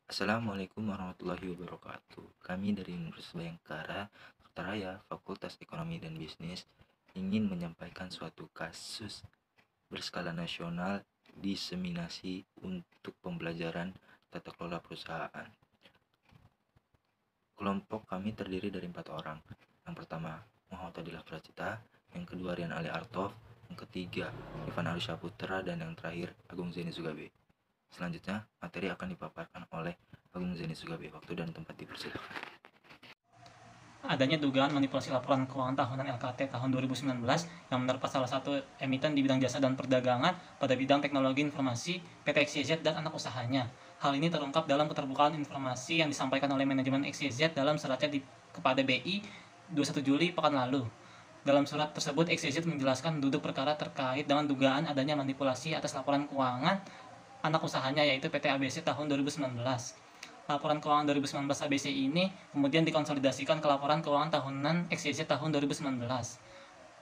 Assalamualaikum warahmatullahi wabarakatuh. Kami dari Universitas Bhayangkara Kertaraya, Fakultas Ekonomi dan Bisnis, ingin menyampaikan suatu kasus berskala nasional diseminasi untuk pembelajaran tata kelola perusahaan. Kelompok kami terdiri dari 4 orang. Yang pertama, Muhammad Adillah Pracita, yang kedua Rian Ali Artov, yang ketiga Ivan Arusha Putra, dan yang terakhir Agung Zeni Sugabe. Selanjutnya, materi akan dipaparkan oleh Agung Zeni Sugabe. Waktu dan tempat dipersilakan. Adanya dugaan manipulasi laporan keuangan tahunan LKT tahun 2019 yang menerpa salah satu emiten di bidang jasa dan perdagangan pada bidang teknologi informasi PT XYZ dan anak usahanya. Hal ini terungkap dalam keterbukaan informasi yang disampaikan oleh manajemen XYZ dalam suratnya kepada BI 21 Juli pekan lalu. Dalam surat tersebut, XYZ menjelaskan duduk perkara terkait dengan dugaan adanya manipulasi atas laporan keuangan anak usahanya yaitu PT ABC tahun 2019. Laporan keuangan 2019 ABC ini kemudian dikonsolidasikan ke laporan keuangan tahunan XYZ tahun 2019.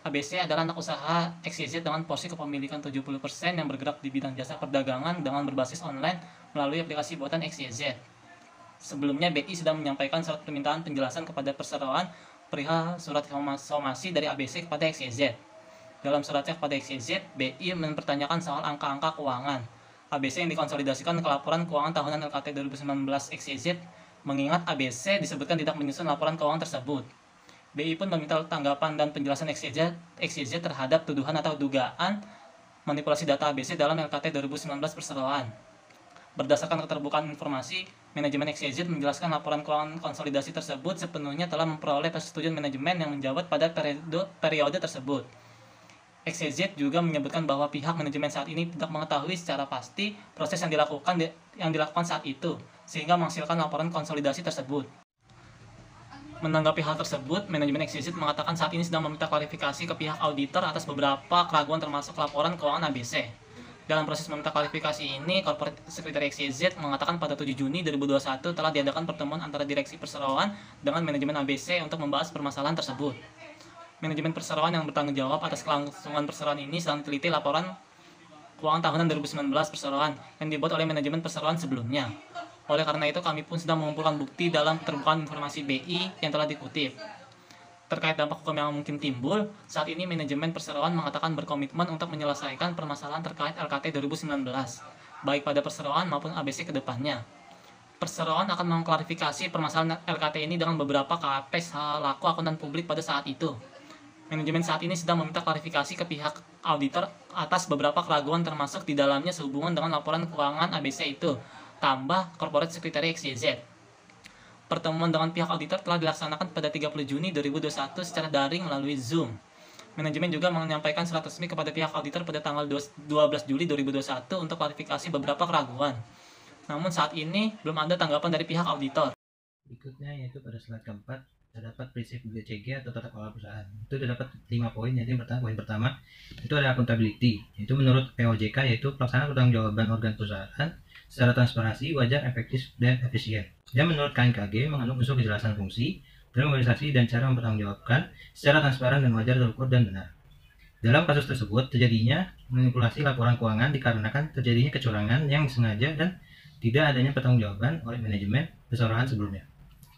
ABC adalah anak usaha XYZ dengan porsi kepemilikan 70% yang bergerak di bidang jasa perdagangan dengan berbasis online melalui aplikasi buatan XYZ. Sebelumnya BI sudah menyampaikan surat permintaan penjelasan kepada perseroan perihal surat somasi dari ABC kepada XYZ. Dalam suratnya kepada XYZ, BI mempertanyakan soal angka-angka keuangan ABC yang dikonsolidasikan ke laporan keuangan tahunan LKT 2019 XYZ, mengingat ABC disebutkan tidak menyusun laporan keuangan tersebut. BI pun meminta tanggapan dan penjelasan XYZ terhadap tuduhan atau dugaan manipulasi data ABC dalam LKT 2019 perseroan. Berdasarkan keterbukaan informasi, manajemen XYZ menjelaskan laporan keuangan konsolidasi tersebut sepenuhnya telah memperoleh persetujuan manajemen yang menjabat pada periode tersebut. XYZ juga menyebutkan bahwa pihak manajemen saat ini tidak mengetahui secara pasti proses yang dilakukan saat itu, sehingga menghasilkan laporan konsolidasi tersebut. Menanggapi hal tersebut, manajemen XYZ mengatakan saat ini sedang meminta klarifikasi ke pihak auditor atas beberapa keraguan termasuk laporan keuangan ABC. Dalam proses meminta klarifikasi ini, Corporate Secretary XYZ mengatakan pada 7 Juni 2021 telah diadakan pertemuan antara direksi perseroan dengan manajemen ABC untuk membahas permasalahan tersebut. Manajemen perseroan yang bertanggung jawab atas kelangsungan perseroan ini sedang teliti laporan keuangan tahunan 2019 perseroan yang dibuat oleh manajemen perseroan sebelumnya. Oleh karena itu, kami pun sedang mengumpulkan bukti dalam keterbukaan informasi BI yang telah dikutip. Terkait dampak hukum yang mungkin timbul, saat ini manajemen perseroan mengatakan berkomitmen untuk menyelesaikan permasalahan terkait LKT 2019, baik pada perseroan maupun ABC ke depannya. Perseroan akan mengklarifikasi permasalahan LKT ini dengan beberapa KP selaku akuntan publik pada saat itu. Manajemen saat ini sedang meminta klarifikasi ke pihak auditor atas beberapa keraguan termasuk di dalamnya sehubungan dengan laporan keuangan ABC itu, tambah Corporate Secretary XYZ. Pertemuan dengan pihak auditor telah dilaksanakan pada 30 Juni 2021 secara daring melalui Zoom. Manajemen juga menyampaikan surat resmi kepada pihak auditor pada tanggal 12 Juli 2021 untuk klarifikasi beberapa keraguan. Namun saat ini belum ada tanggapan dari pihak auditor. Berikutnya yaitu pada slide keempat terdapat prinsip BCG atau tata kelola perusahaan. Itu terdapat 5 poin. Jadi poin pertama itu ada accountability. Itu menurut POJK yaitu pelaksanaan pertanggungjawaban organ perusahaan secara transparansi, wajar, efektif, dan efisien. Dan menurut KNKG mengandung unsur kejelasan fungsi, organisasi, dan cara mempertanggungjawabkan secara transparan dan wajar, terukur, dan benar. Dalam kasus tersebut terjadinya manipulasi laporan keuangan dikarenakan terjadinya kecurangan yang sengaja dan tidak adanya pertanggungjawaban oleh manajemen perseroan sebelumnya.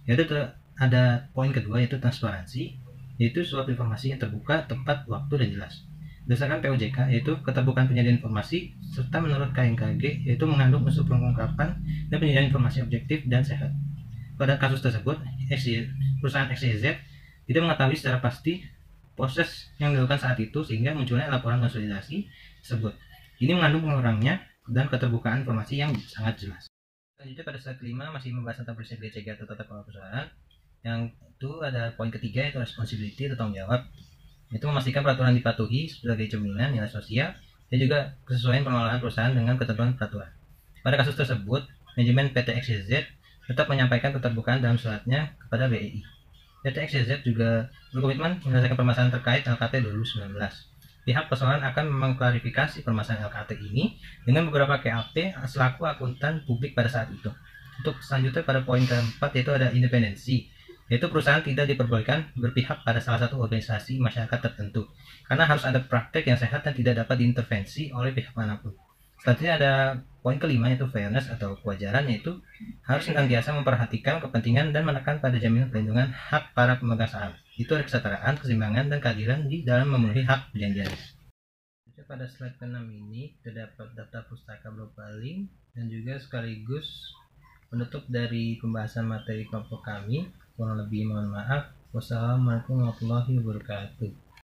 Yaitu ada poin kedua yaitu transparansi, yaitu suatu informasi yang terbuka, tepat, waktu, dan jelas. Berdasarkan POJK yaitu keterbukaan penyajian informasi, serta menurut KNKG yaitu mengandung unsur pengungkapan dan penyajian informasi objektif dan sehat. Pada kasus tersebut, perusahaan XYZ tidak mengetahui secara pasti proses yang dilakukan saat itu sehingga munculnya laporan konsolidasi tersebut. Ini mengandung pengurangnya dan keterbukaan informasi yang sangat jelas. Selanjutnya pada slide kelima masih membahas tentang prinsip BCG atau tata kelola perusahaan. Yang itu ada poin ketiga yaitu responsibility atau tanggung jawab. Itu memastikan peraturan dipatuhi sebagai cerminan nilai sosial dan juga kesesuaian pengelolaan perusahaan dengan ketentuan peraturan. Pada kasus tersebut, manajemen PT XYZ tetap menyampaikan keterbukaan dalam suratnya kepada BI. PT XYZ juga berkomitmen menyelesaikan permasalahan terkait LKT 2019. Pihak perseroan akan mengklarifikasi permasalahan LKT ini dengan beberapa KAP selaku akuntan publik pada saat itu. Untuk selanjutnya pada poin keempat yaitu ada independensi, yaitu perusahaan tidak diperbolehkan berpihak pada salah satu organisasi masyarakat tertentu karena harus ada praktek yang sehat dan tidak dapat diintervensi oleh pihak manapun. Selanjutnya ada poin kelima yaitu fairness atau kewajaran, yaitu harus senantiasa memperhatikan kepentingan dan menekan pada jaminan perlindungan hak para pemegang saham. Itu ada kesetaraan, keseimbangan, dan keadilan di dalam memenuhi hak perjanjian. Pada slide ke-6 ini terdapat daftar pustaka profiling dan juga sekaligus penutup dari pembahasan materi kelompok kami. Kurang lebih mohon maaf. Wassalamualaikum warahmatullahi wabarakatuh.